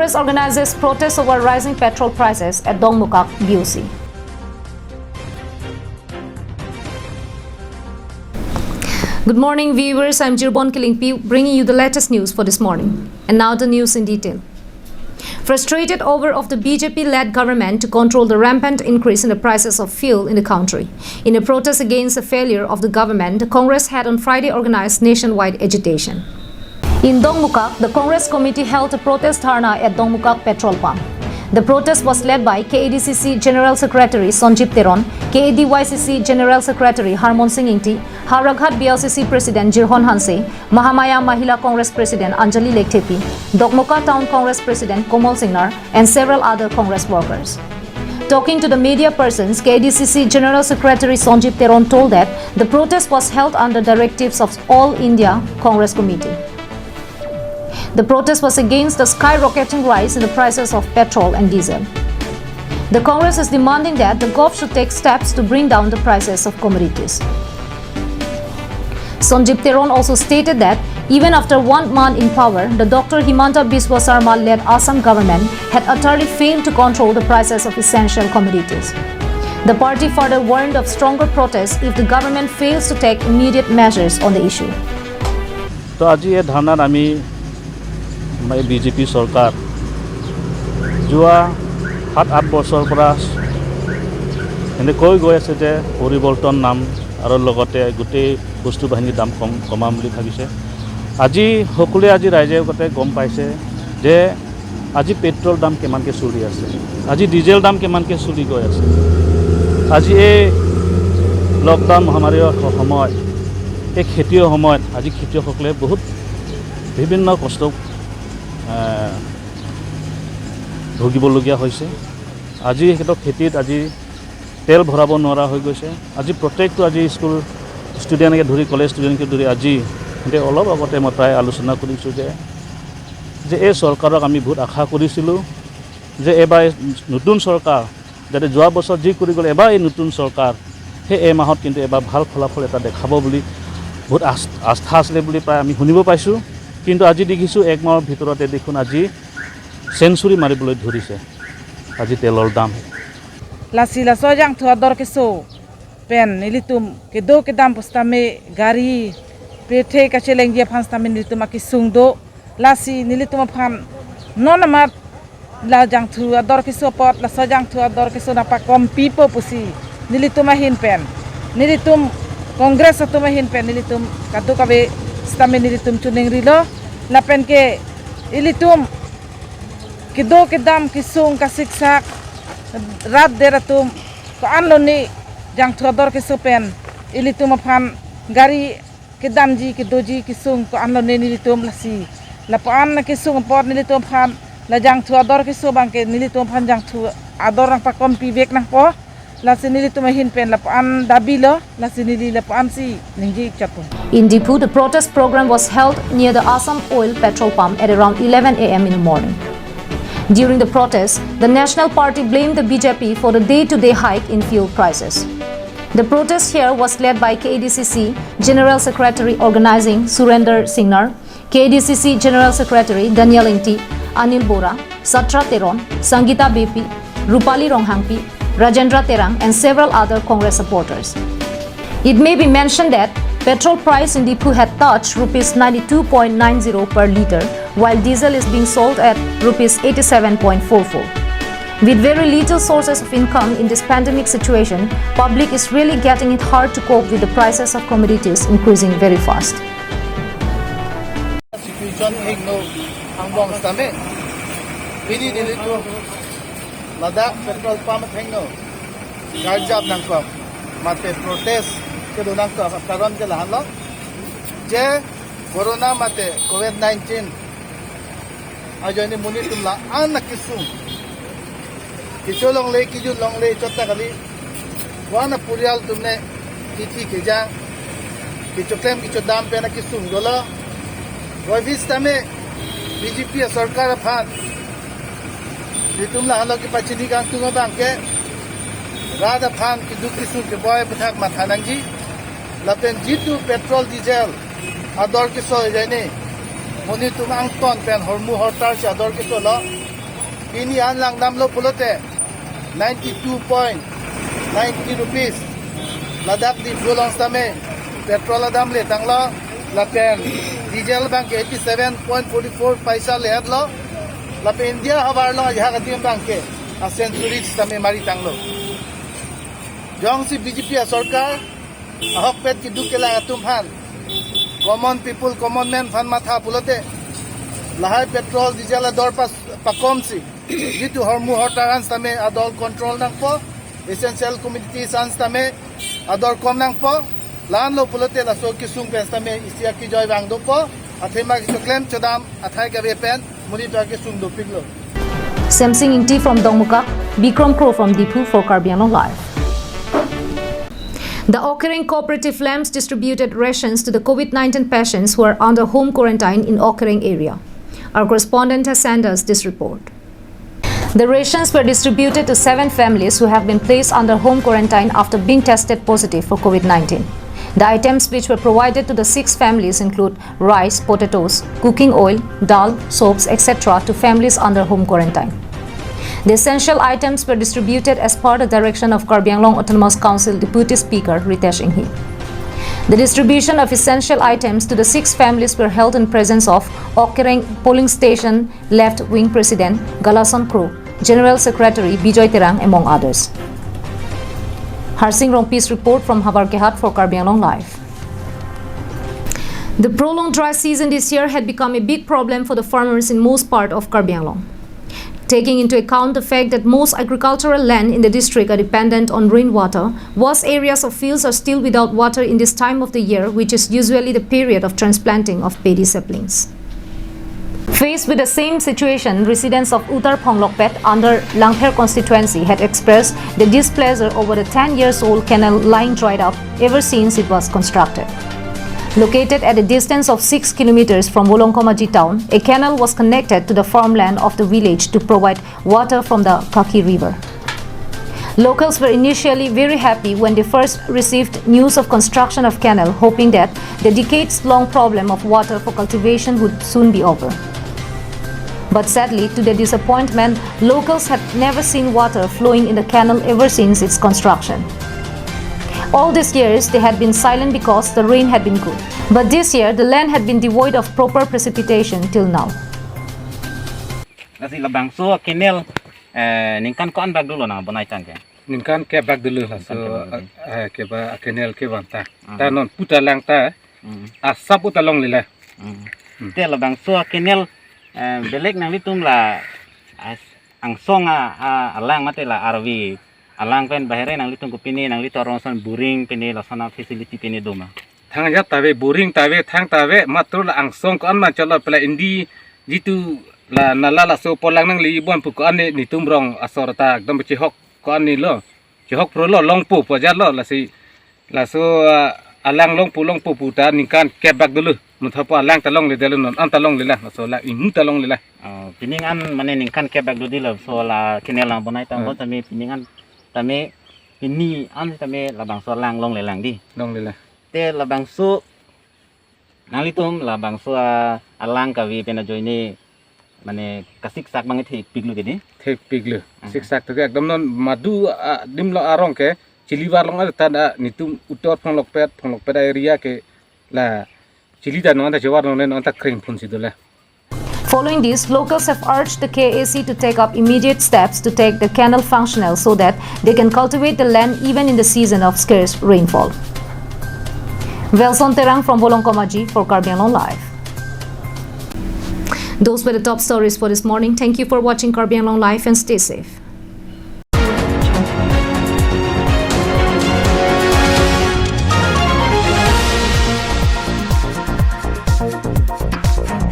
Congress organizes protests over rising petrol prices at Dongmukak BOC. Good morning, viewers. I'm Jirbon Kilingpi, bringing you the latest news for this morning. And now the news in detail. Frustrated over of the BJP-led government to control the rampant increase in the prices of fuel in the country. In a protest against the failure of the government, the Congress had on Friday organized nationwide agitation. In Dongmukak, the Congress committee held a protest dharna at Dongmukak petrol pump. The protest was led by KADCC General Secretary Sonjip Teron, KADYCC General Secretary Harmon Singh Ingti, Haraghat BLCC President Jirhon Hanse, Mahamaya Mahila Congress President Anjali Lektepi, Dongmuka Town Congress President Komal Singnar, and several other Congress workers. Talking to the media persons, KADCC General Secretary Sonjip Teron told that the protest was held under directives of All India Congress Committee. The protest was against the skyrocketing rise in the prices of petrol and diesel. The Congress is demanding that the government should take steps to bring down the prices of commodities. Sonjip Teron also stated that even after 1 month in power, the Dr. Himanta Biswa Sarma-led Assam government had utterly failed to control the prices of essential commodities. The party further warned of stronger protests if the government fails to take immediate measures on the issue. तो आज ये धारना आमी BJP सरकार जुआ 7-8 বছৰ পৰা এনেকৈ গৈ আছে যে পৰিৱৰ্তন নাম আৰু লগতে গোটেই বস্তু বাহিনীৰ দাম কমাম বুলি ভাবিছে আজি সকলোৱে আজি ৰাইজে গতে গম পাইছে যে আজি পেট্ৰল দাম কিমানকৈ চলি আছে আজি ডিজেল দাম কিমানকৈ চলি গৈ আছে আজি এই লকডাউন মহামাৰীৰ সময় এই খেতিৰ সময়ত আজি খেতিয়কসকলে বহুত বিভিন্ন কষ্ট ভুগিবলগীয়া হৈছে আজি হেতু খেতিত আজি তেল ভৰাব নোৱাৰা হৈ গৈছে আজি প্ৰত্যেকটো আজি স্কুল ষ্টুডেণ্টকে ধৰি কলেজ ষ্টুডেণ্টকে ধৰি আজি হেতে অলপ আগতে মই প্ৰায় আলোচনা কৰিছোঁ যে এই চৰকাৰক আমি বহুত আশা কৰিছিলোঁ যে এবাৰ নতুন চৰকাৰ যাতে যোৱা বছৰ যি কৰি গ'ল এবাৰ এই নতুন চৰকাৰ সেই এই মাহত কিন্তু এবাৰ ভাল ফলাফল এটা দেখাব বুলি বহুত আস্থা আছিলে বুলি প্ৰায় আমি শুনিব পাইছোঁ কিন্তু আজি দেখিছোঁ এক মাহৰ ভিতৰতে দেখোন আজি সেঞ্চুৰী মাৰিবলৈ ধৰিছে আজি তেলৰ দাম লাসি লাসো জাং থুয়া দর কেসো পেন নিলিতুম কে দো কে দাম পস্তামে গাড়ি পেঠে কাছে লেঙ্গিয়া ফানস্তামে নিলিতুম আকি সুংদো লাসি নিলিতুম ফান ননমা লা জাং থুয়া দর কেসো পট লাসো জাং থুয়া দর কেসো নাপা কম পিপো পুসি নিলিতুম হিন পেন নিলিতুম কংগ্রেস আতুম হিন পেন নিলিতুম কাদো কাবে stame nilitum chuning rilo lapen ke ilitum kido ke dam kisung kasiksak rat deratum ko anloni jang thodor ke sopen ilitum aphan gari ke damji ke doji kisung ko anloni nilitum lasi lapan na kisung por nilitum phan la jang thodor ke so bangke nilitum phan jang thu ador rang pa kompi bek nang po lasi nilitum hin pen lapan dabilo lasi nili lapan si ningji chapo. In Dipu, the protest program was held near the Assam Oil petrol pump at around 11 a.m. in the morning. During the protest, the National Party blamed the BJP for the day-to-day hike in fuel prices. The protest here was led by KADCC General Secretary organizing Surender Singnar, KADCC General Secretary Daniel Ingti, Anil Bora, Satra Teron, Sangita BP, Rupali Ronghangpi, Rajendra Terang, and several other Congress supporters. It may be mentioned that petrol price in Dipu had touched rupees 92.90 per litre, while diesel is being sold at rupees 87.44. With very little sources of income in this pandemic situation, public is really getting it hard to cope with the prices of commodities increasing very fast. Petrol pump thengno garjab nangko mate protest ke donang to karon ke lahalo je corona mate covid-19 ajoni muni tumla an kisum kicholong le kijun long le chotta kali wana purial tumne tithi keja kichoklem kichodam pe na kisum gola wai vistame BJP sarkar phan Ditumlah halo ki pachini gang tunga bangke rada phan ki dukrisu ke boy pathak mathanangji lapen jitu petrol diesel ador ke so jane moni tumang ton pen hormu hortar cha ador ke so lo Ini anlang namlo pulote 92.90 rupees. Ladak di bulong stame petrol adam le tanglo la pen diesel bank 87.44 paisa le hadlo la pen India habar lo ya katim bank ke a century stame mari tanglo. Jong si BJP sarkar ahok pet ki dukela atum han common people common man fan matha pulote lahai petrol diesel dor pas pakom si jitu hormu hotaran stame adol control nang po essential commodity sans stame ador kom nang po lan lo pulote la so ki sung pes tame isia ki joy bang do po athema ki klem chodam athai ka be pen muri ta ki sung do piglo. Samsing Inti from Dongmuka, Bikram Crow from Dipu for Karbi Anglong Live. The Okering Cooperative Lamps distributed rations to the COVID-19 patients who are under home quarantine in Okering area. Our correspondent has sent us this report. The rations were distributed to 7 families who have been placed under home quarantine after being tested positive for COVID-19. The items which were provided to the 6 families include rice, potatoes, cooking oil, dal, soaps, etc. to families under home quarantine. The essential items were distributed as per the direction of Karbi Anglong Autonomous Council Deputy Speaker Ritesh Inghi. The distribution of essential items to the 6 families were held in presence of Okering Polling Station Left Wing President Galason Crow, General Secretary Bijoy Terang, among others. Harsing Rongpi's report from Habarkehat for Karbi Anglong Live. The prolonged dry season this year had become a big problem for the farmers in most part of Karbi Anglong. Taking into account the fact that most agricultural land in the district are dependent on rainwater, vast areas of fields are still without water in this time of the year, which is usually the period of transplanting of paddy saplings. Faced with the same situation, residents of Uttar Phonglokpet under Langher constituency had expressed their displeasure over the 10-year-old canal lying dried up ever since it was constructed. Located at a distance of 6 kilometers from Wolongkomaji town, a canal was connected to the farmland of the village to provide water from the Kaki River. Locals were initially very happy when they first received news of construction of canal, hoping that the decades-long problem of water for cultivation would soon be over. But sadly, to their disappointment, locals had never seen water flowing in the canal ever since its construction. All these years, they had been silent because the rain had been good. But this year, the land had been devoid of proper precipitation till now. Nasi labang so kenel ningkan ko an bag dulu na bonai tangke. Ningkan ke bag dulu lah so ke ba kenel ke wanta. Ta non puta lang ta asap utalong lila. Te labang so kenel belek nang litum la ang songa alang mate la arwi alang pen bahere nang litung ko pini nang lito ronson buring pini lasana facility pini doma. Thang ya tawe buring tawe thang tawe matur la ang song ko an ma chalo pela indi jitu la nalala so polang nang li bon pu ko an ni tumrong asorta dam chi hok ko an ni lo chi hok pro lo long pu po ja lo la si la so alang long pu puta ningkan ke bag dulu muthapa alang talong le delun an talong le la so la imu talong le la Piningan mane ningkan ke bag dulu la so la kenel la bonai tang ko tami piningan tami pini an tami labang so lang long le lang di long le la te labang so nalitum labang so alang kawi pena joini mane kasik sak banget hik piglu gini thek piglu siksak to ekdam non madu dimlo arong ke chiliwar long ta da nitum Uttar Phonglokpet area ke la chilida no anta jawar no anta kring phun sidula. Following this, locals have urged the KAC to take up immediate steps to take the canal functional so that they can cultivate the land even in the season of scarce rainfall. Velson Terang from Wolongkomaji for Karbi Anglong Live. Those were the top stories for this morning. Thank you for watching Karbi Anglong Live and stay safe.